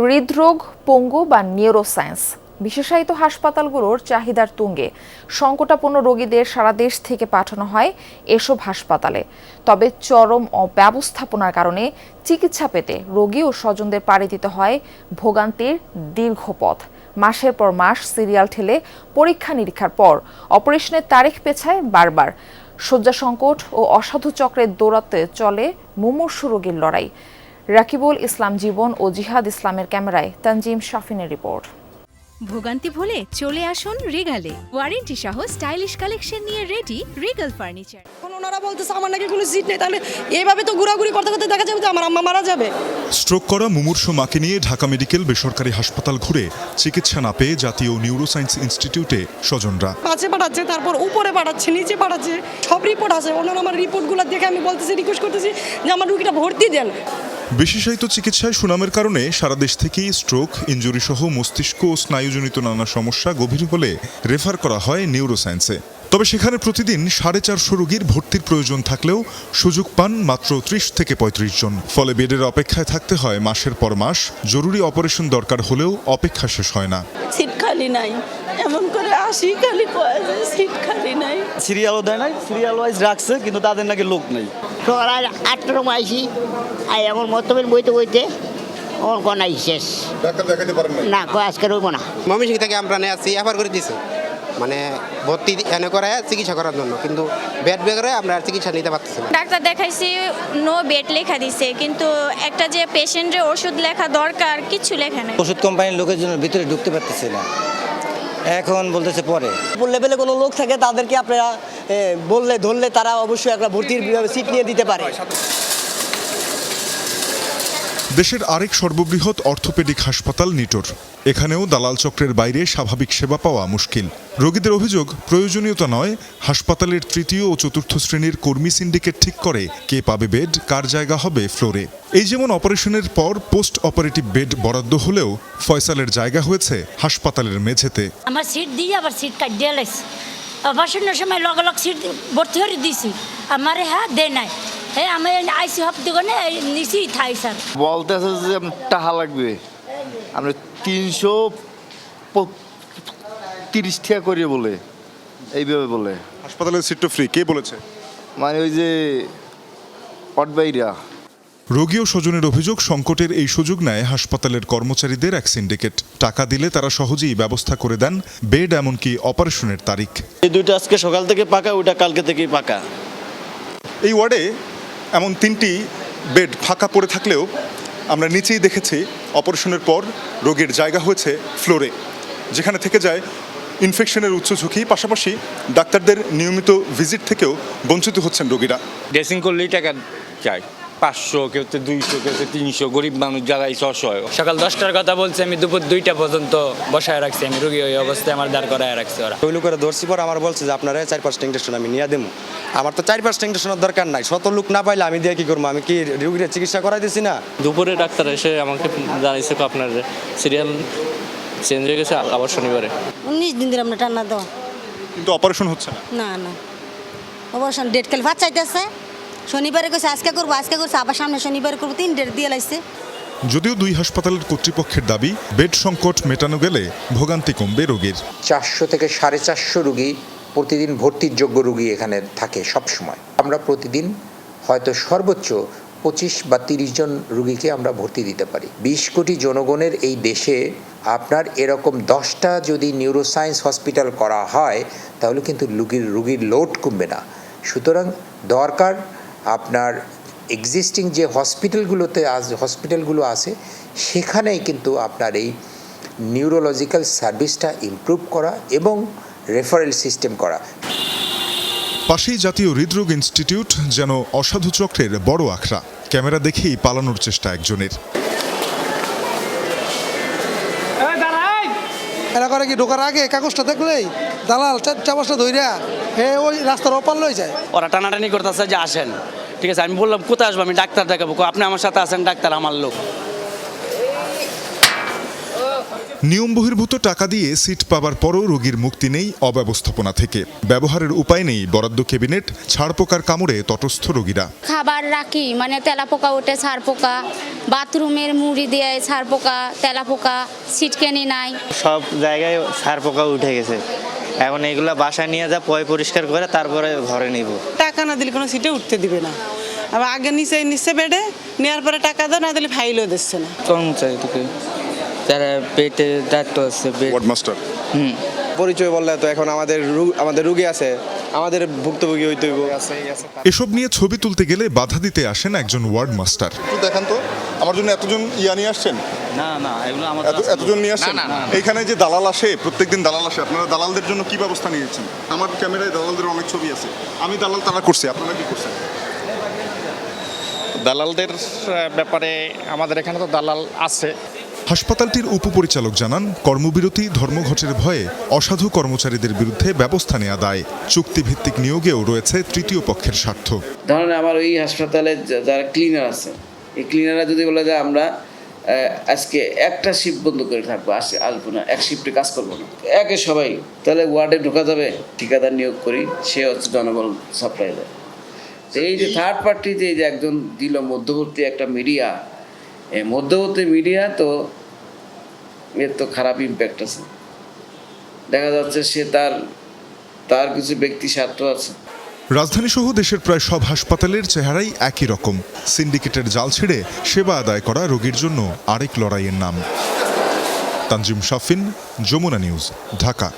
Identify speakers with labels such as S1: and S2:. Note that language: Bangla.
S1: হৃদরোগ, পঙ্গু বা নিউরোসায়েন্স বিশেষায়িত হাসপাতালগুলোর চাহিদার তুঙ্গে সংকটাপন্ন রোগীদের সারা দেশ থেকে পাঠানো হয় এসব হাসপাতালে। তবে চরম অব্যবস্থাপনার কারণে চিকিৎসা পেতে রোগী ও স্বজনদের পাড়ি দিতে হয় ভোগান্তির দীর্ঘ পথ। মাসের পর মাস সিরিয়াল ঠেলে পরীক্ষা নিরীক্ষার পর অপারেশনের তারিখ পেছায় বারবার। শয্যা সংকট ও অসাধু চক্রের দৌরাত্মে চলে মুমূর্ষু রোগীর লড়াই। রাকিবুল ইসলাম জীবন ও জিহাদ ইসলামের ক্যামেরায় তানজিম শাফিনের রিপোর্ট।
S2: ভোগান্তি ভুলে চলে আসুন রিগালে। ওয়ারেন্টি সহ স্টাইলিশ কালেকশন নিয়ে রেডি রিগাল ফার্নিচার।
S3: ওনারা বলতেছে আমার নাকি কোনো সিট নেই, তাহলে এইভাবে তো ঘোরাঘুরি করতে করতে দেখা যাবে যে আমার আম্মা মারা যাবে।
S4: স্ট্রোক করা মুমূর্ষু মাকে নিয়ে ঢাকা মেডিকেল বেসরকারি হাসপাতাল ঘুরে চিকিৎসা না পেয়ে জাতীয় নিউরোসায়েন্স ইনস্টিটিউটে স্বজনরা
S3: পাশে পাঠাচ্ছে, তারপর উপরে পাঠাচ্ছে, নিচে পাঠাচ্ছে, সব রিপোর্ট আছে। ওনারা আমার রিপোর্টগুলো দেখে আমি বলতেছি, রিকোয়েস্ট করতেছি যে আমার রুগীটা ভর্তি দেন।
S4: বিশেষায়িত চিকিৎসায় সুনামের কারণে সারা দেশ থেকেই স্ট্রোক, ইনজুরি সহ মস্তিষ্ক ও স্নায়ুজনিত নানা সমস্যা গভীর হলে রেফার করা হয় নিউরোসায়েন্সে। তবে সেখানে প্রতিদিন 450 রোগীর ভর্তির প্রয়োজন থাকলেও সুযোগ পান মাত্র 30 থেকে 35 জন। ফলে বেডের অপেক্ষায় থাকতে হয় মাসের পর মাস। জরুরি অপারেশন দরকার হলেও অপেক্ষা শেষ হয় না।
S5: সিট খালি নাই, এমন করে আসি খালি কয় যে সিট খালি নাই।
S6: সিরিয়ালও দেয় নাই, সিরিয়াল ওয়াইজ রাখছে কিন্তু তাদের নাকি লোক নেই।
S7: সকাল 8টার সময় আইসি, আর এখন মতবেন বইতে বইতে আমার গনাই শেষ।
S8: ডাক্তার দেখাতে পারেন
S7: না, আজকে রইব না।
S9: ময়মনসিং থেকে আমরা নিয়ে আসছি, এফআর করে দিছে, মানে ভর্তি এনে করে চিকিৎসা করার জন্য, কিন্তু বেড বেগরে আমরা চিকিৎসা নিতে পারতেছি না।
S10: ডাক্তার দেখাইছি, নো বেড লেখা দিছে, কিন্তু একটা যে পেশেন্টের ওষুধ লেখা দরকার কিছু লেখা নেই।
S6: ওষুধ কোম্পানির লোকের জন্য ভিতরে ঢুকতে পারতেছে না, এখন বলতেছে পরে।
S3: লেভেলে কোনো লোক থাকে তাদেরকে আপনারা বললে ধরলে তারা অবশ্যই একটা ভর্তির সিট নিয়ে দিতে পারে।
S4: দেশের আরেক সর্ববৃহৎ অর্থোপেডিক হাসপাতাল নিটোর। এখানেও দালাল চক্রের বাইরে স্বাভাবিক সেবা পাওয়া মুশকিল। রোগীদের অভিযোগ, প্রয়োজনীয়তা নয়, হাসপাতালের তৃতীয় ও চতুর্থ শ্রেণীর কর্মী সিন্ডিকেট ঠিক করে কে পাবে বেড, কার জায়গা হবে ফ্লোরে। এই যেমন অপারেশনের পর পোস্ট অপারেটিভ বেড বরাদ্দ হলেও ফয়সালের জায়গা হয়েছে হাসপাতালের মেঝেতে।
S5: আমার সিট দিয়ে আবার সিট কাটিয়ে লাগছে, অপারেশনের সময় লগ লগ সিট ভর্তি করে দিছি, আমার হ্যাঁ দে নাই। হ্যাঁ আমি আইসি হপ্তাহে নিচেই থাই স্যার
S8: বলতেছে যে টাকা লাগবে, আমরা 330 টাকা করে বলে, এইভাবে বলে।
S4: হাসপাতালের সিট তো ফ্রি, কে বলেছে?
S8: মানে ওই যে পটবাইরা।
S4: রোগী ও স্বজনের অভিযোগ, সংকটের এই সুযোগ নেয় হাসপাতালের কর্মচারীদের এক সিন্ডিকেট। টাকা দিলে তারা সহজেই ব্যবস্থা করে দেন বেড, এমনকি অপারেশনের তারিখ।
S6: এই দুইটা আজকে সকাল থেকে পাকা, ওইটা কালকে থেকেই পাকা।
S4: এই ওয়ার্ডে এমন 3টি বেড ফাঁকা পড়ে থাকলেও আমরা নিচেই দেখেছি অপারেশনের পর রোগীর জায়গা হয়েছে ফ্লোরে, যেখানে থেকে যায় ইনফেকশনের উচ্চ ঝুঁকি। পাশাপাশি ডাক্তারদের নিয়মিত ভিজিট থেকেও বঞ্চিত হচ্ছেন রোগীরা।
S11: ড্রেসিং করলেই টাকা চাই, 500, কেউ 200, কেউ 300, গরিব মানুষ যারাই 600। সকাল 10টার কথা বলছে, আমি দুপুর 2টা পর্যন্ত বসায় রাখছি, আমি রোগী ওই অবস্থায় আমার দাঁড় করায় রাখছি। ওরা
S6: ওই লোকেরা ধরছি পর আমার বলছে যে আপনারা 4-5টা ইঞ্জেকশন আমি নিয়ে দেবো। আমার তো 4-5টা ইঞ্জেকশনের দরকার নাই, 100 লোক না পাইলে আমি দিয়ে কি করবো? আমি কি রোগীর চিকিৎসা করাই দিছি না?
S11: দুপুরে ডাক্তার এসে আমাকে জানাইছে আপনার সিরিয়াল চেঞ্জ হয়ে গেছে, আবার শনিবারে।
S5: 19 দিন ধরে আমরা টানা দাও,
S4: কিন্তু অপারেশন হচ্ছে না।
S5: না না অপারেশন ডেট কাল ভাত চাইতেছে, শনিবারে কইছে আজকে করবো, আজকে করছে, আবার সামনে শনিবারে করবো, 3 ডেট দিয়ে লাইছে।
S4: যদিও দুই হাসপাতালের কর্তৃপক্ষের দাবি, বেড সংকট মেটানো গেলে ভোগান্তি কমবে রোগীর।
S12: 400 থেকে 450 রোগী প্রতিদিন ভর্তির যোগ্য রোগী এখানে থাকে সব সময়। আমরা প্রতিদিন হয়তো সর্বোচ্চ 25 বা 30 জন রোগীকে আমরা ভর্তি দিতে পারি। 20 কোটি জনগণের এই দেশে আপনার এরকম 10টা যদি নিউরোসায়েন্স হসপিটাল করা হয় তাহলে কিন্তু রোগীর লোড কমবে না। সুতরাং দরকার আপনার এক্সিস্টিং যে হসপিটালগুলো আছে সেখানেই কিন্তু আপনার এই নিউরোলজিক্যাল সার্ভিসটা ইমপ্রুভ করা এবং রেফারেল সিস্টেম করা।
S4: পাশেই জাতীয় হৃদরোগ ইনস্টিটিউট, যেন অসাধু চক্রের বড় আখড়া। ক্যামেরা দেখেই পালানোর চেষ্টা একজনের।
S3: এরা করে কি ঢোকার আগে কাগজটা দেখলেই দালাল 4-5টা ধইরা ওই রাস্তার ওপার লই যায়।
S6: ওরা টানাটানি করতেছে যে আসেন, ঠিক আছে। আমি বললাম কোথায় আসবো, আমি ডাক্তার দেখাবো। আপনি আমার সাথে আছেন, ডাক্তার আমার লোক।
S4: নিয়ম বহির্ভূত টাকা দিয়ে সিট পাবার পরও রোগীর মুক্তি নেই অব্যবস্থাপনা থেকে। ব্যবহারের উপায় নেই বরাদ্দ ক্যাবিনেট, ছাড়পোকার কামড়ে তটস্থ রোগীরা।
S10: খাবার রাখি মানে তেলাপোকা ওঠে, ছাড়পোকা, বাথরুমের মুড়ি দিয়ে ছাড়পোকা, তেলাপোকা, সিটকেনি নাই,
S13: সব জায়গায় ছাড়পোকা উঠে গেছে। এখন এগুলা বাসায় নিয়ে যা পরিষ্কার করে তারপরে ঘরে নিব।
S3: টাকা না দিলে কোনো সিটে উঠতে দিবে না। আবার আগে নিচে বেডে নেওয়ার পরে টাকা দাও, না দিলে ফাইলও দিচ্ছে না।
S11: কর্মচারীকে তারা পেটে দায়িত্ব আছে
S4: মাস্টার
S6: পরিচয় বললে তো এখন আমাদের রুগী আছে, আমাদের ভুক্তভোগী হইতে হইব।
S4: এসব নিয়ে ছবি তুলতে গেলে বাধা দিতে আসেন একজন ওয়ার্ড মাস্টার।
S14: দেখেন তো আমার জন্য এতজন নিয়ে আসছেন?
S13: না এগুলো আমাদের
S14: এতজন নিয়ে আসছেন? এইখানে যে দালাল আসে, প্রত্যেকদিন দালাল আসে, আপনারা দালালদের জন্য কি ব্যবস্থা নিয়েছেন? আমার ক্যামেরায় দালালদের অনেক ছবি আছে। আমি দালাল তারা করছি, আপনারা কি করছেন?
S13: দালালদের ব্যাপারে আমাদের এখানে তো দালাল আছে।
S4: হাসপাতালটির উপপরিচালক জানান, কর্মবিরতি, ধর্মঘটের ভয়ে অসাধু কর্মচারীদের বিরুদ্ধে ব্যবস্থা নেওয়া দায়। চুক্তিভিত্তিক নিয়োগেও রয়েছে তৃতীয় পক্ষের স্বার্থ।
S11: ধরেন আমার ওই হাসপাতালে যারা ক্লিনার আছে, এই ক্লিনাররা যদি বলে যে আমরা আজকে একটা শিফট বন্ধ করে থাকবো, আসবো না, এক শিফটে কাজ করবো না, একে সবাই, তাহলে ওয়ার্ডে ঢোকা যাবে? ঠিকাদার নিয়োগ করি, সে হচ্ছে জনবল সাপ্লাই দেয়। তো এই যে থার্ড পার্টি যে একজন দিল মধ্যবর্তী একটা মিডিয়া, এই মধ্যবর্তী মিডিয়া তো এর তো খারাপ ইম্প্যাক্ট আছে। দেখা যাচ্ছে সে তার কিছু ব্যক্তি স্বার্থ আছে।
S4: রাজধানী সহ দেশের প্রায় সব হাসপাতালের চেহারাই একই রকম। সিন্ডিকেটের জাল ছেড়ে সেবা আদায় করা রোগীর জন্য আরেক লড়াইয়ের নাম। তানজিম শাফিন, যমুনা নিউজ, ঢাকা।